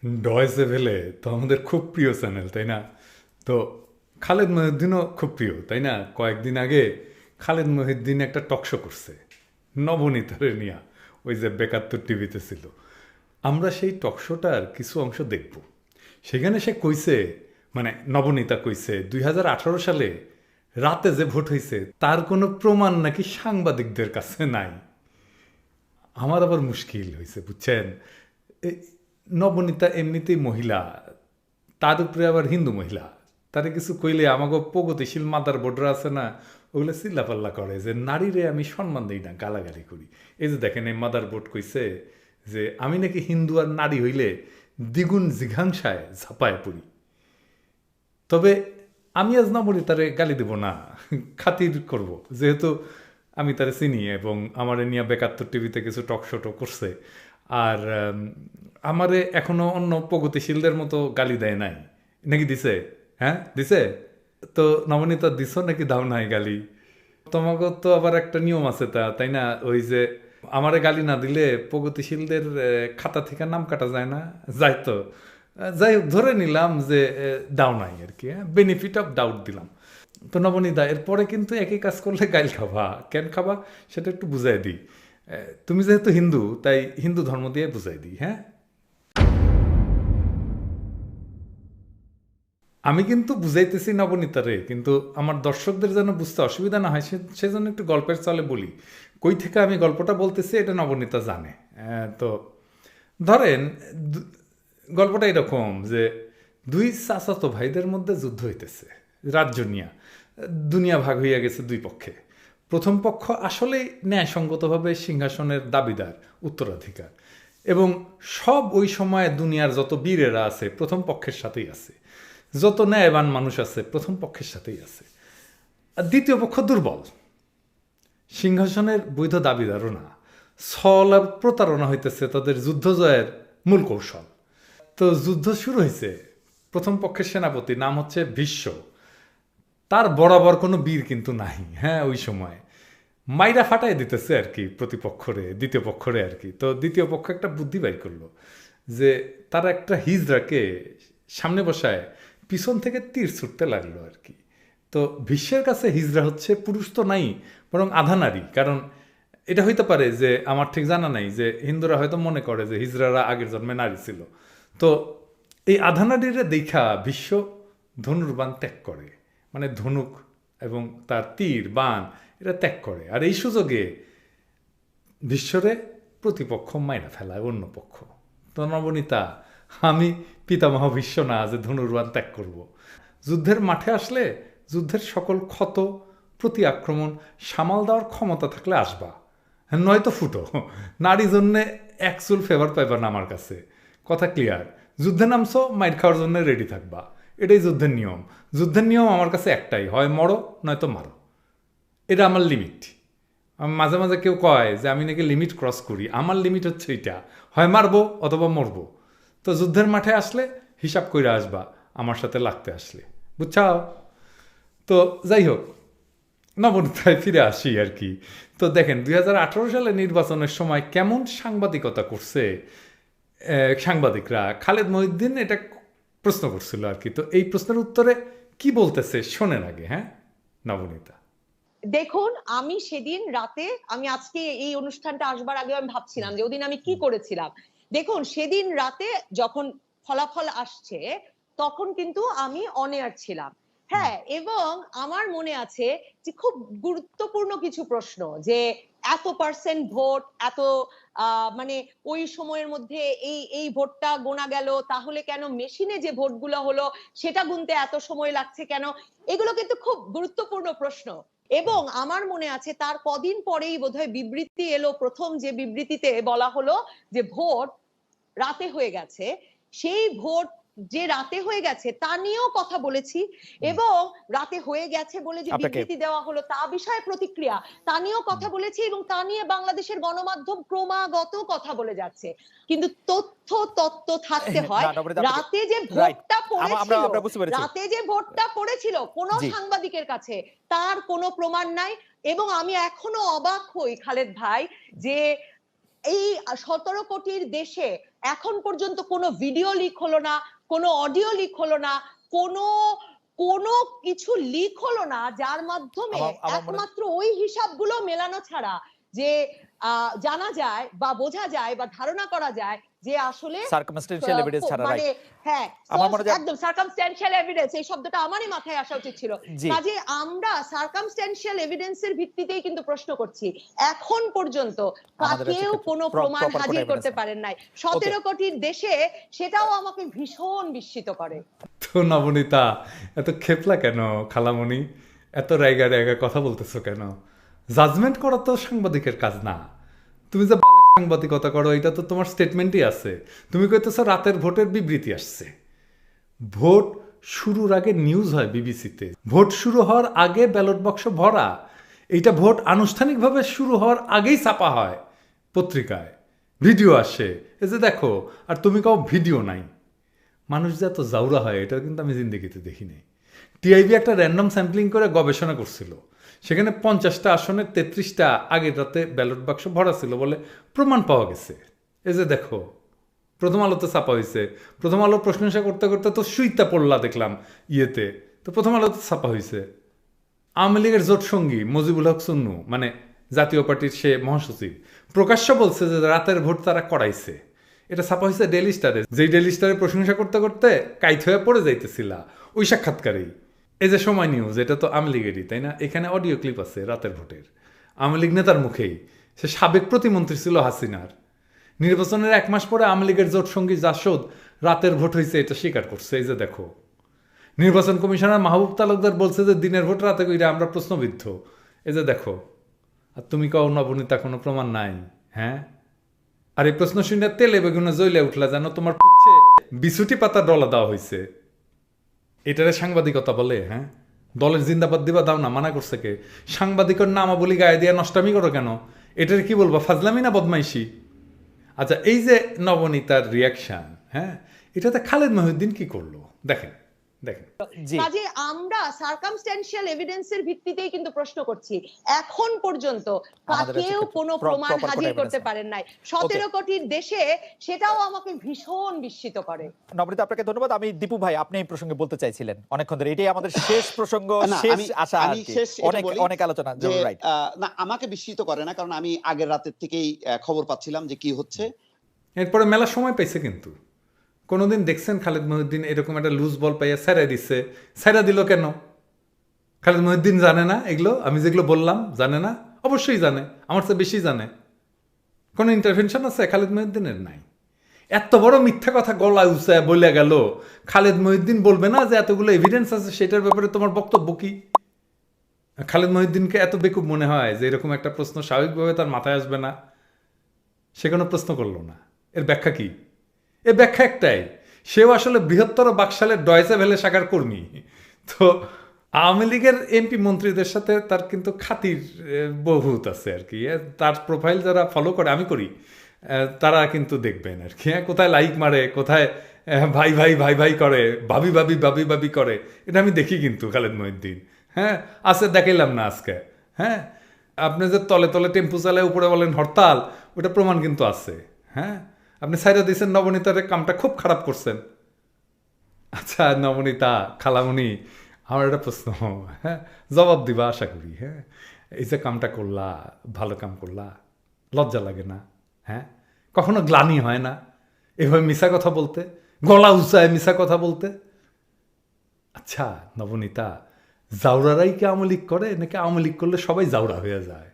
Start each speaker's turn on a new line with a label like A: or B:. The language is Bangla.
A: ডয়েসে ভেলে তো আমাদের খুব প্রিয় চ্যানেল, তাই না? তো খালেদ মহিউদ্দিনও খুব প্রিয়, তাই না? কয়েকদিন আগে খালেদ মহিউদ্দিন একটা টকশো করছে নবনীতারে নিয়া, ওই যে বেকাত্তর টিভিতে ছিল। আমরা সেই টকশোটার কিছু অংশ দেখব। সেখানে সে কইছে, মানে নবনীতা কইছে 2018 সালে রাতে যে ভোট হয়েছে তার কোনো প্রমাণ নাকি সাংবাদিকদের কাছে নাই। আমার আবার মুশকিল হয়েছে, বুঝছেন? এই নবনীতা এমনিতেই মহিলা, তার উপরে আবার হিন্দু মহিলা, তারে কিছু কইলে আমাকে প্রগতিশীল মাদার বোর্ডরা আছে না, ওগুলো চিল্লাপাল্লা করে যে নারীরে আমি সম্মান দিই না, গালাগালি করি। এই যে দেখেন, এই মাদার বোর্ড কইছে যে আমি নাকি হিন্দু আর নারী হইলে দ্বিগুণ জিঘাংসায় ঝাঁপায় পড়ি। তবে আমি আজ নবনীতারে গালি দেব না, খাতির করব, যেহেতু আমি তারে চিনি এবং আমারে নিয়ে বেকাত্তর টিভিতে কিছু টক শোটো করছে। আর আমারে এখনো অন্য প্রগতিশীলদের মতো গালি দেয় নাই, নাকি দিছে? হ্যাঁ দিছে। তো নবনীতা দিছ নাকি দাও নাই গালি? তোমাকে তো আবার একটা নিয়ম আছে, তাই না? ওই যে আমারে গালি না দিলে প্রগতিশীলদের খাতা থেকে নাম কাটা যায় না, যাই তো। যাই হোক, ধরে নিলাম যে দাও নাই আর কি, হ্যাঁ, বেনিফিট অফ ডাউট দিলাম। তো নবনীতা, এরপরে কিন্তু একই কাজ করলে গাইল খাবা, কেন খাবা সেটা একটু বুঝাই দিই। তুমি যেহেতু হিন্দু, তাই হিন্দু ধর্ম দিয়ে বুঝাই দিই, হ্যাঁ। আমি কিন্তু বুঝাইতেছি নবনীতারে, কিন্তু আমার দর্শকদের যেন বুঝতে অসুবিধা না হয় সেজন্য একটু গল্পের চলে বলি। কই থেকে আমি গল্পটা বলতেছি এটা নবনীতা জানে। তো ধরেন, দু- গল্পটা এরকম যে দুই চাচাতো ভাইদের মধ্যে যুদ্ধ হইতেছে রাজ্য নিয়া। দুনিয়া ভাগ হইয়া গেছে দুই পক্ষে। প্রথম পক্ষ আসলেই ন্যায়সঙ্গতভাবে সিংহাসনের দাবিদার, উত্তরাধিকার। এবং সব ওই সময়ে দুনিয়ার যত বীরেরা আছে প্রথম পক্ষের সাথেই আছে, যত ন্যায়বান মানুষ আছে প্রথম পক্ষের সাথেই আছে। আর দ্বিতীয় পক্ষ দুর্বল, সিংহাসনের বৈধ দাবিদারও না, ছল আর প্রতারণা হইতেছে তাদের যুদ্ধ জয়ের মূল কৌশল। তো যুদ্ধ শুরু হয়েছে। প্রথম পক্ষের সেনাপতি নাম হচ্ছে ভীষ্ম। তার বরাবর কোনো বীর কিন্তু নাই, হ্যাঁ, ওই সময় মাইরা ফাটাই দিতেছে আর কি প্রতিপক্ষরে, দ্বিতীয় পক্ষরে আর কি। তো দ্বিতীয় পক্ষ একটা বুদ্ধি বাইর করলো যে তারা একটা হিজড়াকে সামনে বসায় পিছন থেকে তীর ছুটতে লাগলো আর কি। তো ভীষ্মের কাছে হিজড়া হচ্ছে পুরুষ তো নাই, বরং আধা নারী। কারণ এটা হইতে পারে যে, আমার ঠিক জানা নাই, যে হিন্দুরা হয়তো মনে করে যে হিজড়ারা আগের জন্মে নারী ছিল। তো এই আধা নারীরে দেখা ভীষ্ম ধনুর্বাণ ত্যাগ করে, মানে ধনুক এবং তার তীর বাণ এটা ত্যাগ করে। আর এই সুযোগে বিশ্বরে প্রতিপক্ষ মাইনা ফেলায় অন্য পক্ষ। তো নবনীতা, আমি পিতামহ ভীষ্ম না যে ধনুর্বাণ ত্যাগ করব। যুদ্ধের মাঠে আসলে যুদ্ধের সকল ক্ষত, প্রতি আক্রমণ সামাল দেওয়ার ক্ষমতা থাকলে আসবা, নয়তো ফুটো। নারী জন্যে এক চুল ফেভার পাইবা না আমার কাছে। কথা ক্লিয়ার? যুদ্ধে নামছো, মাইর খাওয়ার জন্য রেডি থাকবা, এটাই যুদ্ধের নিয়ম। যুদ্ধের নিয়ম আমার কাছে একটাই, হয় মরো নয়তো মারো। এটা আমার লিমিট। মাঝে মাঝে কেউ কয় যে আমি নাকি লিমিট ক্রস করি, আমার লিমিট হচ্ছে এটা, হয় মারবো অথবা মরবো। তো যুদ্ধের মাঠে আসলে হিসাব করে আসবা আমার সাথে লাগতে আসলে, বুঝছাও? তো যাই হোক, নবনীতায় ফিরে আসি আর কি। তো দেখেন 2018 সালে নির্বাচনের সময় কেমন সাংবাদিকতা করছে সাংবাদিকরা। খালেদ মহিউদ্দিন এটা প্রশ্ন করছিল আর কি। তো এই প্রশ্নের উত্তরে কি বলতেছে শোনেন আগে, হ্যাঁ, নবনীতা।
B: দেখুন, আমি সেদিন রাতে, আমি আজকে এই অনুষ্ঠানটা আসবার আগে আমি ভাবছিলাম যে ওদিন আমি কি করেছিলাম। দেখুন, সেদিন রাতে যখন ফলাফল আসছে তখন কিন্তু আমি অন এয়ার ছিলাম। হ্যাঁ, এবং আমার মনে আছে যে খুব গুরুত্বপূর্ণ কিছু প্রশ্ন, যে এত পার্সেন্ট ভোট, এত মানে ওই সময়ের মধ্যে এই এই ভোটটা গোনা গেল, তাহলে কেন মেশিনে যে ভোটগুলো হলো সেটা গুনতে এত সময় লাগছে কেন? এগুলো কিন্তু খুব গুরুত্বপূর্ণ প্রশ্ন। এবং আমার মনে আছে তার কদিন পরেই বোধহয় বিবৃতি এলো, প্রথম যে বিবৃতিতে বলা হলো যে ভোট রাতে হয়ে গেছে। সেই ভোট যে রাতে হয়ে গেছে তা নিয়েও কথা বলেছি, এবং রাতে হয়ে গেছে বলে যে বিবৃতি দেওয়া হলো তা বিষয়ে প্রতিক্রিয়া, তা নিয়েও কথা বলেছি, এবং তা নিয়ে বাংলাদেশের গণমাধ্যম ক্রমাগত কথা বলে যাচ্ছে। কিন্তু তথ্য থাকতে হয়। রাতে যে ভোটটা পড়েছিল, রাতে যে ভোটটা পড়েছিল কোন সাংবাদিকের কাছে তার কোনো প্রমাণ নাই। এবং আমি এখনো অবাক হই খালেদ ভাই, যে এই 17 কোটির দেশে এখন পর্যন্ত কোনো ভিডিও লিক হলো না, কোনো অডিও লিক হলো না, কোনো কোনো কিছু লিক হলো না যার মাধ্যমে একমাত্র ওই হিসাবগুলো মেলানো ছাড়া যে জানা যায় বা বোঝা যায় বা ধারণা করা যায় যে আসলে
C: সার্কামস্টেন্সিয়াল এভিডেন্স ছাড়া,
B: মানে
C: রাইট?
B: হ্যাঁ,
C: আমার মনে হয়
B: একদম সার্কামস্ট্যান্সিয়াল এভিডেন্স, এই শব্দটা আমারই মাথায় আসা উচিত ছিল। কাজে আমরা সার্কামস্ট্যান্সিয়াল এভিডেন্সের ভিত্তিতেই কিন্তু প্রশ্ন করছি। এখন পর্যন্ত কেউ কোনো প্রমাণ হাজির করতে পারেন নাই 17 কোটির দেশে, সেটাও আমাকে ভীষণ বিস্মিত করে।
A: তো নবনীতা, এত খেপলা কেন খালামণি? এত রাইগা রাইগা কথা বলতেছো কেন? জাজমেন্ট করা তো সাংবাদিকের কাজ না। তুমি যে সাংবাদিকতা করো, এটা তো তোমার স্টেটমেন্টই আছে। তুমি কইতেছো রাতের ভোটের বিবৃতি আসছে। ভোট শুরুর আগে নিউজ হয় বিবিসিতে, ভোট শুরু হওয়ার আগে ব্যালট বাক্স ভরা। এইটা ভোট আনুষ্ঠানিকভাবে শুরু হওয়ার আগেই ছাপা হয় পত্রিকায়, ভিডিও আসে, এই যে দেখো। আর তুমি কাও ভিডিও নাই। মানুষ যে এত জাউরা হয় এটা কিন্তু আমি জিন্দেগিতে দেখি নাই। টিআইবি একটা র্যান্ডম স্যাম্পলিং করে গবেষণা করছিল, সেখানে 50টা আসনের 33টা আগের রাতে ব্যালট বাক্স ভরা ছিল বলে প্রমাণ পাওয়া গেছে। এই যে দেখো, প্রথম আলোতে ছাপা হয়েছে। প্রথম আলো প্রশংসা করতে করতে তো সুইতা পড়লা দেখলাম ইয়েতে, তো প্রথম আলোতে ছাপা হয়েছে। আওয়ামী লীগের জোট সঙ্গী মজিবুল হক চুন্নু, মানে জাতীয় পার্টির সে মহাসচিব, প্রকাশ্য বলছে যে রাতের ভোট তারা করাইছে। এটা ছাপা হয়েছে ডেইলি স্টারে, যেই ডেইলি স্টারে প্রশংসা করতে করতে কাইত হয়ে পড়ে যাইতেছিলা ওই সাক্ষাৎকারেই। এই যে সময় নিউজ, এটা তো আওয়ামী লীগেরই, তাই না? এখানে অডিও ক্লিপ আছে রাতের ভোটের, আওয়ামী লীগ নেতার মুখেই। সে সাবেক প্রতিমন্ত্রী ছিল হাসিনার। নির্বাচনের 1 মাস পরে আওয়ামী লীগের জোট সঙ্গী জাসদ রাতের ভোট হয়েছে এটা স্বীকার করছে। এই যে দেখো, নির্বাচন কমিশনার মাহবুব তালুকদার বলছে যে দিনের ভোট রাতে কইরা আমরা প্রশ্নবিদ্ধ। এই যে দেখো। আর তুমি কাও নবনীতা কোনো প্রমাণ নাই? হ্যাঁ, আর এই প্রশ্ন শুনে তেলে বেগুনে জ্বলে উঠলা যেন তোমার পুচ্ছে বিছুটি পাতা ডলা দেওয়া হয়েছে। এটারে সাংবাদিকতা বলে? হ্যাঁ, দলের জিন্দাবাদ দিবা দাও না, মানা করছে কে? সাংবাদিকের নামাবলী গায়ে দিয়ে নষ্টামি করো কেন? এটার কি বলবো, ফাজলামি না বদমাইশি? আচ্ছা, এই যে নবনীতার রিয়াকশন, হ্যাঁ, এটাতে খালেদ মহিউদ্দিন কি করলো দেখেন দেখেন।
B: কাজে আমরা সার্কামস্ট্যান্সিয়াল এভিডেন্সের ভিত্তিতেই কিন্তু প্রশ্ন করছি। এখন পর্যন্ত কেউ কোনো প্রমাণ হাজির করতে পারেন নাই 17 কোটির দেশে, সেটাও আমাকে ভীষণ বিস্মিত করে।
C: নবনীতা, আপনাকে ধন্যবাদ। আমি দীপু ভাই, আপনি এই প্রসঙ্গে বলতে চাইছিলেন অনেকক্ষণ ধরে, এটাই আমাদের শেষ প্রসঙ্গ, শেষ আশা। অনেক আলোচনা, রাইট?
D: না, আমাকে বিস্মিত করে না, কারণ আমি আগের রাতের থেকেই খবর পাচ্ছিলাম যে কি হচ্ছে।
A: এরপরে মেলা সময় পাইছে, কিন্তু কোনোদিন দেখছেন খালেদ মহিউদ্দিন এরকম একটা লুজ বল পাইয়া ছেড়ে দিচ্ছে? ছেড়ে দিল কেন? খালেদ মহিউদ্দিন জানে না এগুলো? আমি যেগুলো বললাম জানে না? অবশ্যই জানে, আমার চেয়ে বেশি জানে। কোনো ইন্টারভেনশন আছে খালেদ মহিউদ্দিনের? নাই। এত বড় মিথ্যা কথা গলায় উঁচায় বলে গেল, খালেদ মহিউদ্দিন বলবে না যে এতগুলো এভিডেন্স আছে, সেটার ব্যাপারে তোমার বক্তব্য কি? খালেদ মহিউদ্দিনকে এত বেকুব মনে হয় যে এরকম একটা প্রশ্ন স্বাভাবিকভাবে তার মাথায় আসবে না? সে কোনো প্রশ্ন করলো না। এর ব্যাখ্যা কি? এর ব্যাখ্যা একটাই, সেও আসলে বৃহত্তর বাকশালের ডয়েচে ভেলে শাখার কর্মী। তো আওয়ামী লীগের এমপি মন্ত্রীদের সাথে তার কিন্তু খাতির বহুত আছে আর কি। তার প্রোফাইল যারা ফলো করে, আমি করি, তারা কিন্তু দেখবেন আর কি। কোথায় লাইক মারে, কোথায় ভাই ভাই ভাই ভাই করে, ভাবি ভাবি ভাবি ভাবি করে, এটা আমি দেখি কিন্তু খালেদ মহিউদ্দিন। হ্যাঁ, আছে, দেখাইলাম না আজকে? হ্যাঁ, আপনি যে তলে তলে টেম্পু চালায় উপরে বলেন হরতাল, ওটা প্রমাণ কিন্তু আছে। হ্যাঁ, আপনি সাইডা দিয়েছেন নবনীতার কামটা খুব খারাপ করছেন। আচ্ছা নবনীতা, খালামণি, আমার একটা প্রশ্ন, হ্যাঁ, জবাব দিবা আশা করি। হ্যাঁ, এই যে কামটা করলা, ভালো কাম করলা, লজ্জা লাগে না? হ্যাঁ, কখনো গ্লানি হয় না এভাবে মিশা কথা বলতে, গলা উঁচায় মিশা কথা বলতে? আচ্ছা নবনীতা, জাউরারাই কি আওয়ামী লীগ করে, নাকি আওয়ামী লীগ করলে সবাই জাউরা হয়ে যায়?